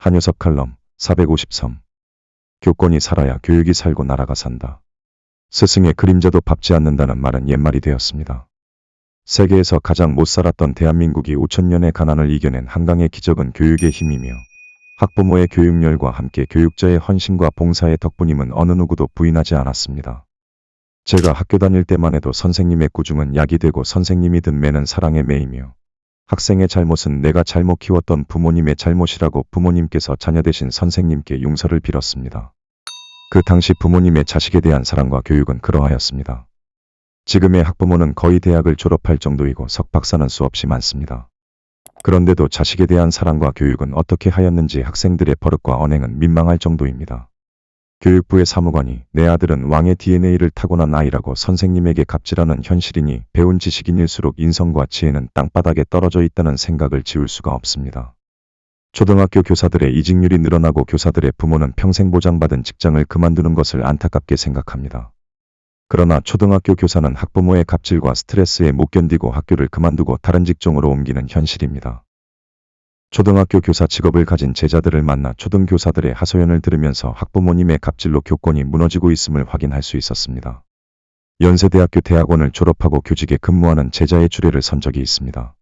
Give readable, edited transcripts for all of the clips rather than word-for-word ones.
한효섭 칼럼 453. 교권이 살아야 교육이 살고 나라가 산다. 스승의 그림자도 밟지 않는다는 말은 옛말이 되었습니다. 세계에서 가장 못 살았던 대한민국이 5천년의 가난을 이겨낸 한강의 기적은 교육의 힘이며 학부모의 교육열과 함께 교육자의 헌신과 봉사의 덕분임은 어느 누구도 부인하지 않았습니다. 제가 학교 다닐 때만 해도 선생님의 꾸중은 약이 되고 선생님이 든 매는 사랑의 매이며 학생의 잘못은 내가 잘못 키웠던 부모님의 잘못이라고 부모님께서 자녀 대신 선생님께 용서를 빌었습니다. 그 당시 부모님의 자식에 대한 사랑과 교육은 그러하였습니다. 지금의 학부모는 거의 대학을 졸업할 정도이고 석박사는 수없이 많습니다. 그런데도 자식에 대한 사랑과 교육은 어떻게 하였는지 학생들의 버릇과 언행은 민망할 정도입니다. 교육부의 사무관이 내 아들은 왕의 DNA를 타고난 아이라고 선생님에게 갑질하는 현실이니 배운 지식인일수록 인성과 지혜는 땅바닥에 떨어져 있다는 생각을 지울 수가 없습니다. 초등학교 교사들의 이직률이 늘어나고 교사들의 부모는 평생 보장받은 직장을 그만두는 것을 안타깝게 생각합니다. 그러나 초등학교 교사는 학부모의 갑질과 스트레스에 못 견디고 학교를 그만두고 다른 직종으로 옮기는 현실입니다. 초등학교 교사 직업을 가진 제자들을 만나 초등교사들의 하소연을 들으면서 학부모님의 갑질로 교권이 무너지고 있음을 확인할 수 있었습니다. 연세대학교 대학원을 졸업하고 교직에 근무하는 제자의 주례를 선 적이 있습니다.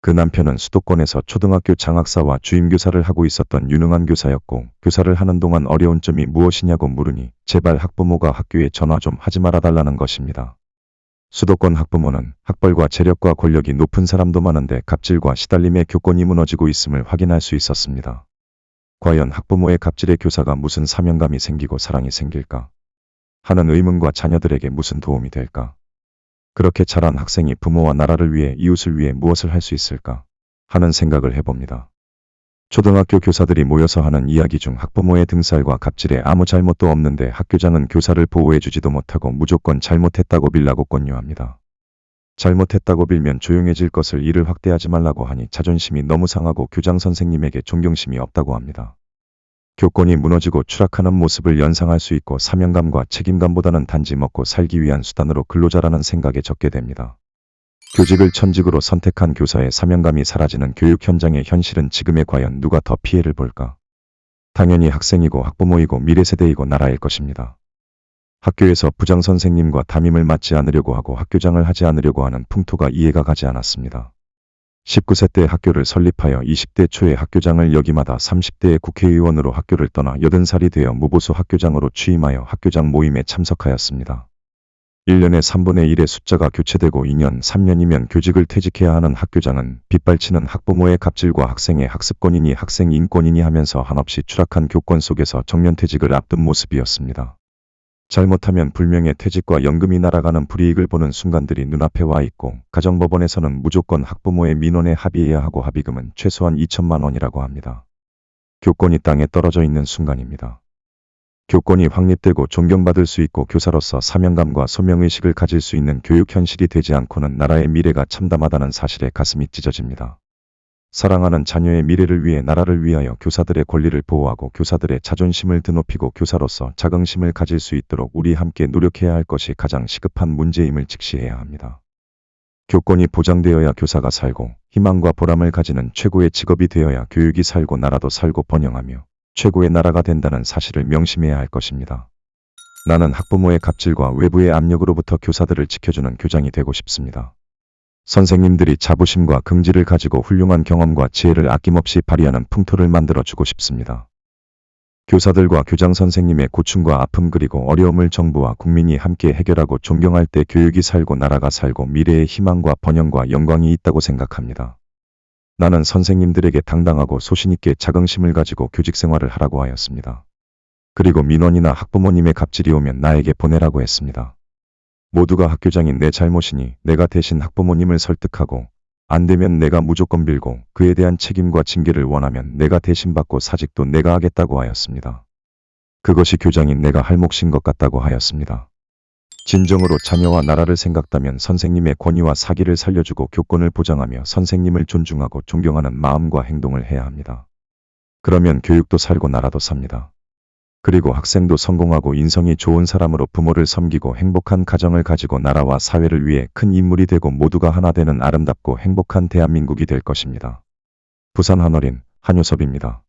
그 남편은 수도권에서 초등학교 장학사와 주임교사를 하고 있었던 유능한 교사였고 교사를 하는 동안 어려운 점이 무엇이냐고 물으니 제발 학부모가 학교에 전화 좀 하지 말아달라는 것입니다. 수도권 학부모는 학벌과 재력과 권력이 높은 사람도 많은데 갑질과 시달림에 교권이 무너지고 있음을 확인할 수 있었습니다. 과연 학부모의 갑질에 교사가 무슨 사명감이 생기고 사랑이 생길까? 하는 의문과 자녀들에게 무슨 도움이 될까? 그렇게 자란 학생이 부모와 나라를 위해 이웃을 위해 무엇을 할 수 있을까? 하는 생각을 해봅니다. 초등학교 교사들이 모여서 하는 이야기 중 학부모의 등살과 갑질에 아무 잘못도 없는데 학교장은 교사를 보호해주지도 못하고 무조건 잘못했다고 빌라고 권유합니다. 잘못했다고 빌면 조용해질 것을 일을 확대하지 말라고 하니 자존심이 너무 상하고 교장 선생님에게 존경심이 없다고 합니다. 교권이 무너지고 추락하는 모습을 연상할 수 있고 사명감과 책임감보다는 단지 먹고 살기 위한 수단으로 근로자라는 생각에 적게 됩니다. 교직을 천직으로 선택한 교사의 사명감이 사라지는 교육 현장의 현실은 지금에 과연 누가 더 피해를 볼까? 당연히 학생이고 학부모이고 미래세대이고 나라일 것입니다. 학교에서 부장선생님과 담임을 맡지 않으려고 하고 학교장을 하지 않으려고 하는 풍토가 이해가 가지 않았습니다. 19세 때 학교를 설립하여 20대 초에 학교장을 역임하다 30대에 국회의원으로 학교를 떠나 80살이 되어 무보수 학교장으로 취임하여 학교장 모임에 참석하였습니다. 1년에 3분의 1의 숫자가 교체되고 2년, 3년이면 교직을 퇴직해야 하는 학교장은 빗발치는 학부모의 갑질과 학생의 학습권이니 학생 인권이니 하면서 한없이 추락한 교권 속에서 정년퇴직을 앞둔 모습이었습니다. 잘못하면 불명예 퇴직과 연금이 날아가는 불이익을 보는 순간들이 눈앞에 와 있고 가정법원에서는 무조건 학부모의 민원에 합의해야 하고 합의금은 최소한 2천만 원이라고 합니다. 교권이 땅에 떨어져 있는 순간입니다. 교권이 확립되고 존경받을 수 있고 교사로서 사명감과 소명의식을 가질 수 있는 교육 현실이 되지 않고는 나라의 미래가 참담하다는 사실에 가슴이 찢어집니다. 사랑하는 자녀의 미래를 위해 나라를 위하여 교사들의 권리를 보호하고 교사들의 자존심을 드높이고 교사로서 자긍심을 가질 수 있도록 우리 함께 노력해야 할 것이 가장 시급한 문제임을 직시해야 합니다. 교권이 보장되어야 교사가 살고 희망과 보람을 가지는 최고의 직업이 되어야 교육이 살고 나라도 살고 번영하며 최고의 나라가 된다는 사실을 명심해야 할 것입니다. 나는 학부모의 갑질과 외부의 압력으로부터 교사들을 지켜주는 교장이 되고 싶습니다. 선생님들이 자부심과 긍지를 가지고 훌륭한 경험과 지혜를 아낌없이 발휘하는 풍토를 만들어주고 싶습니다. 교사들과 교장 선생님의 고충과 아픔 그리고 어려움을 정부와 국민이 함께 해결하고 존경할 때 교육이 살고 나라가 살고 미래의 희망과 번영과 영광이 있다고 생각합니다. 나는 선생님들에게 당당하고 소신있게 자긍심을 가지고 교직 생활을 하라고 하였습니다. 그리고 민원이나 학부모님의 갑질이 오면 나에게 보내라고 했습니다. 모두가 학교장인 내 잘못이니 내가 대신 학부모님을 설득하고 안 되면 내가 무조건 빌고 그에 대한 책임과 징계를 원하면 내가 대신 받고 사직도 내가 하겠다고 하였습니다. 그것이 교장인 내가 할 몫인 것 같다고 하였습니다. 진정으로 자녀와 나라를 생각다면 선생님의 권위와 사기를 살려주고 교권을 보장하며 선생님을 존중하고 존경하는 마음과 행동을 해야 합니다. 그러면 교육도 살고 나라도 삽니다. 그리고 학생도 성공하고 인성이 좋은 사람으로 부모를 섬기고 행복한 가정을 가지고 나라와 사회를 위해 큰 인물이 되고 모두가 하나 되는 아름답고 행복한 대한민국이 될 것입니다. 부산 한어린 한효섭입니다.